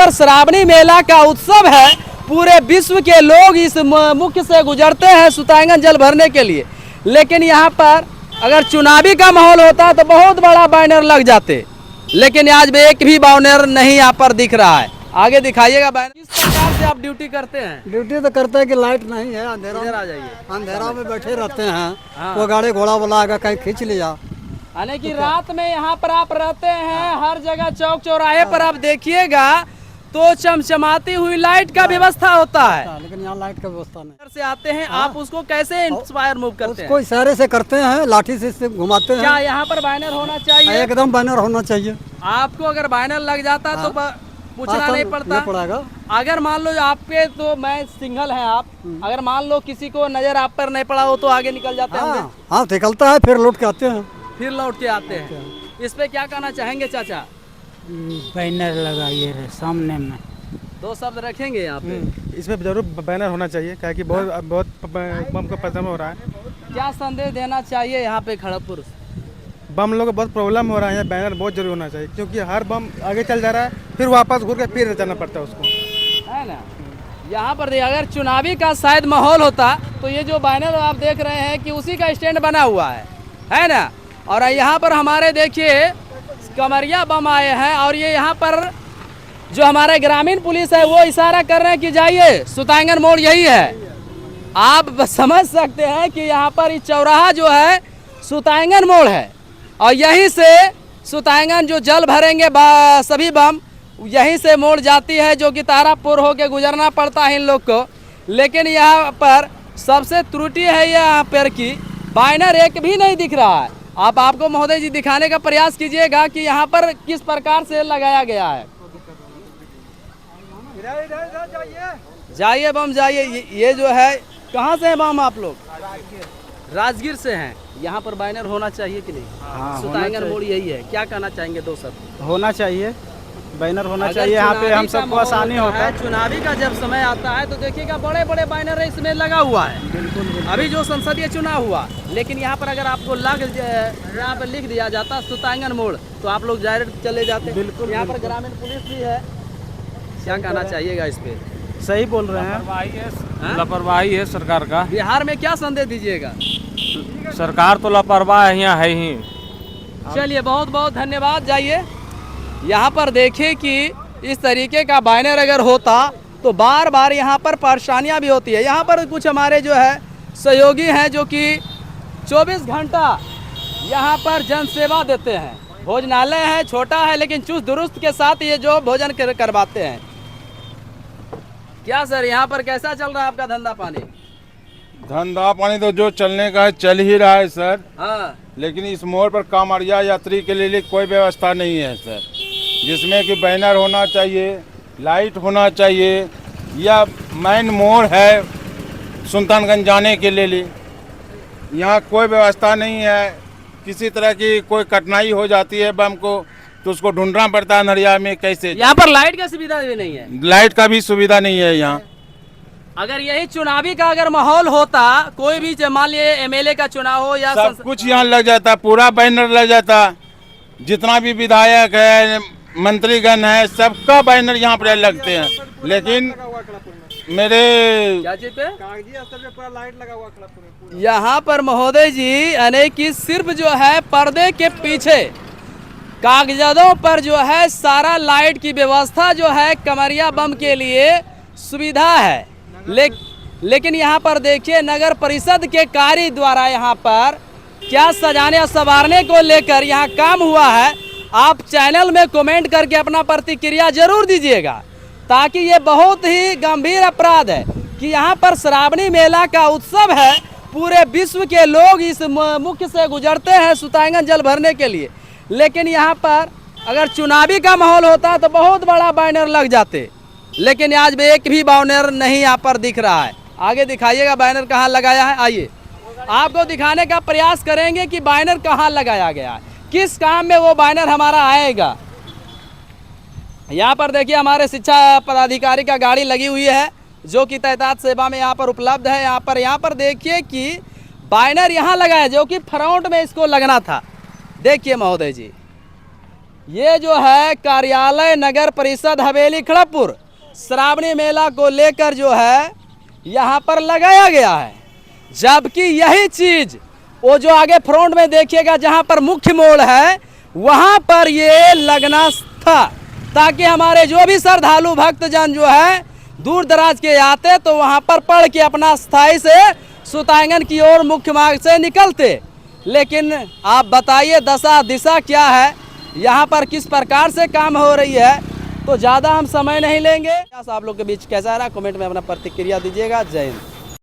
पर श्रावणी मेला का उत्सव है। पूरे विश्व के लोग इस मुख्य से गुजरते हैं सुतांगन जल भरने के लिए। लेकिन यहाँ पर अगर चुनावी का माहौल होता तो बहुत बड़ा बैनर लग जाते, लेकिन आज भी एक भी बैनर नहीं यहाँ पर दिख रहा है। आगे दिखाइएगा बैनर। किस प्रकार से आप ड्यूटी करते हैं? ड्यूटी तो करते हैं कि लाइट नहीं है, अंधेरा इधर आ जाइए। अंधेरा में बैठे रहते हैं। हाँ। वो गाड़ी घोड़ा वाला आएगा कहीं खींच लिया। यानी कि रात में यहाँ पर आप रहते हैं, हर जगह चौक चौराहे पर आप देखिएगा तो चमचमाती हुई लाइट का व्यवस्था होता है, लेकिन यहाँ लाइट का व्यवस्था नहीं। से आते हैं आप उसको कैसे इंस्पायर मूव करते हैं? उसको इशारे से करते हैं, लाठी से घुमाते हैं। क्या यहाँ पर बैनर होना चाहिए? एकदम बैनर होना चाहिए। आपको अगर बैनर लग जाता तो पूछना नहीं पड़ता। पड़ेगा। अगर मान लो आपके तो मैं सिंगल है आप, अगर मान लो किसी को नजर आप पर नहीं पड़ा हो तो आगे निकल जाते हैं। हाँ निकलता है, फिर लौट के आते हैं। फिर लौट के आते हैं। इस पे क्या कहना चाहेंगे चाचा? बैनर लगाइए सामने में। दो शब्द रखेंगे यहाँ पे। इसमें जरूर बैनर होना चाहिए, क्या कि बहुत बम का पतन हो रहा है। क्या संदेश देना चाहिए यहाँ पे खड़गपुर? बम लोगों को बहुत प्रॉब्लम हो रहा है, बैनर बहुत जरूरी होना चाहिए, क्योंकि हर बम आगे चल जा रहा है, फिर वापस घूर के फिर चलना पड़ता है उसको, है ना। यहाँ पर अगर चुनावी का शायद माहौल होता तो ये जो बैनर आप देख रहे हैं कि उसी का स्टैंड बना हुआ है ना। और यहाँ पर हमारे देखिए कमरिया बम आए हैं, और ये यहाँ पर जो हमारे ग्रामीण पुलिस है वो इशारा कर रहे हैं कि जाइए सुतांगन मोड़ यही है। आप समझ सकते हैं कि यहाँ पर ये चौराहा जो है सुतांगन मोड़ है, और यहीं से सुतांगन जो जल भरेंगे सभी बम यहीं से मोड़ जाती है, जो कि तारापुर होके गुजरना पड़ता है इन लोग को। लेकिन यहाँ पर सबसे त्रुटि है यहाँ पर कि बैनर एक भी नहीं दिख रहा है। आपको महोदय जी दिखाने का प्रयास कीजिएगा कि यहाँ पर किस प्रकार से लगाया गया है। जाइए बम जाइए। ये जो है कहाँ से है बम आप लोग? राजगीर से हैं। यहाँ पर बैनर होना चाहिए कि नहीं? हाँ, सुतांगन मोड़ यही है। क्या कहना चाहेंगे? दो शब्द। होना चाहिए, बैनर होना चाहिए। यहाँ पे हम सबको आसानी होता है। चुनावी का जब समय आता है तो देखिएगा बड़े बड़े बैनर इसमें लगा हुआ है। बिल्कुल। अभी जो संसदीय चुनाव हुआ, लेकिन यहाँ पर अगर आपको यहाँ पर लिख दिया जाता सुतांगन मोड़ तो आप लोग डायरेक्ट चले जाते। बिल्कुल। यहाँ पर ग्रामीण पुलिस भी है। क्या कहना चाहिएगा इस पे? सही बोल रहे हैं। लापरवाही है सरकार का। बिहार में क्या संदेश दीजिएगा? सरकार तो लापरवाह यहाँ है ही। चलिए बहुत बहुत धन्यवाद। जाइए यहाँ पर देखिए कि इस तरीके का बैनर अगर होता तो बार बार यहाँ पर परेशानियाँ भी होती है। यहाँ पर कुछ हमारे जो है सहयोगी हैं जो कि 24 घंटा यहाँ पर जन सेवा देते हैं। भोजनालय है, छोटा है, लेकिन चुस्त दुरुस्त के साथ ये जो भोजन करवाते हैं। क्या सर यहाँ पर कैसा चल रहा है आपका धंधा पानी? धंधा पानी तो जो चलने का है चल ही रहा है सर। हाँ। लेकिन इस मोड़ पर कांवड़िया यात्री के लिए कोई व्यवस्था नहीं है सर, जिसमें कि बैनर होना चाहिए, लाइट होना चाहिए, या मेन मोड़ है सुल्तानगंज जाने के लिए। यहाँ कोई व्यवस्था नहीं है। किसी तरह की कोई कठिनाई हो जाती है बम को तो उसको ढूंढना पड़ता है नरिया में कैसे। यहाँ पर लाइट का सुविधा भी नहीं है। लाइट का भी सुविधा नहीं है यहाँ। अगर यही चुनावी का अगर माहौल होता, कोई भी मान लिए एमएलए का चुनाव हो या सब कुछ यहाँ लग जाता, पूरा बैनर लग जाता। जितना भी विधायक है, मंत्रीगण है, सबका बैनर यहाँ पर लगते हैं। लेकिन मेरे क्या चीज पे पूरा लाइट लगा हुआ यहाँ पर महोदय जी, यानी कि सिर्फ जो है पर्दे के पीछे कागजातों पर जो है सारा लाइट की व्यवस्था जो है कमरिया बम के लिए सुविधा है। लेकिन यहाँ पर देखिए नगर परिषद के कार्य द्वारा यहाँ पर क्या सजाने और संवारने को लेकर यहाँ काम हुआ है। आप चैनल में कमेंट करके अपना प्रतिक्रिया जरूर दीजिएगा, ताकि ये बहुत ही गंभीर अपराध है कि यहाँ पर श्रावणी मेला का उत्सव है। पूरे विश्व के लोग इस मुख्य से गुजरते हैं सुतांगन जल भरने के लिए। लेकिन यहाँ पर अगर चुनावी का माहौल होता तो बहुत बड़ा बैनर लग जाते, लेकिन आज भी एक भी बैनर नहीं यहाँ पर दिख रहा है। आगे दिखाइएगा बैनर कहाँ लगाया है। आइए आपको दिखाने का प्रयास करेंगे कि बैनर कहाँ लगाया गया है, किस काम में वो बैनर हमारा आएगा। यहाँ पर देखिए हमारे शिक्षा पदाधिकारी का गाड़ी लगी हुई है जो कि तहतात सेवा में यहाँ पर उपलब्ध है। यहाँ पर देखिए कि बैनर यहाँ लगा है जो कि फ्रंट में इसको लगना था। देखिए महोदय जी, ये जो है कार्यालय नगर परिषद हवेली खड़गपुर श्रावणी मेला को लेकर जो है यहाँ पर लगाया गया है। जबकि यही चीज वो जो आगे फ्रंट में देखिएगा जहाँ पर मुख्य मोड़ है वहाँ पर ये लगना था, ताकि हमारे जो भी श्रद्धालु भक्तजन जो है दूर दराज के आते तो वहाँ पर पढ़ के अपना स्थायी से सुतांगन की ओर मुख्य मार्ग से निकलते। लेकिन आप बताइए दशा दिशा क्या है, यहाँ पर किस प्रकार से काम हो रही है। तो ज़्यादा हम समय नहीं लेंगे। आप लोग के बीच कैसा रहा कमेंट में अपना प्रतिक्रिया दीजिएगा। जय हिंद।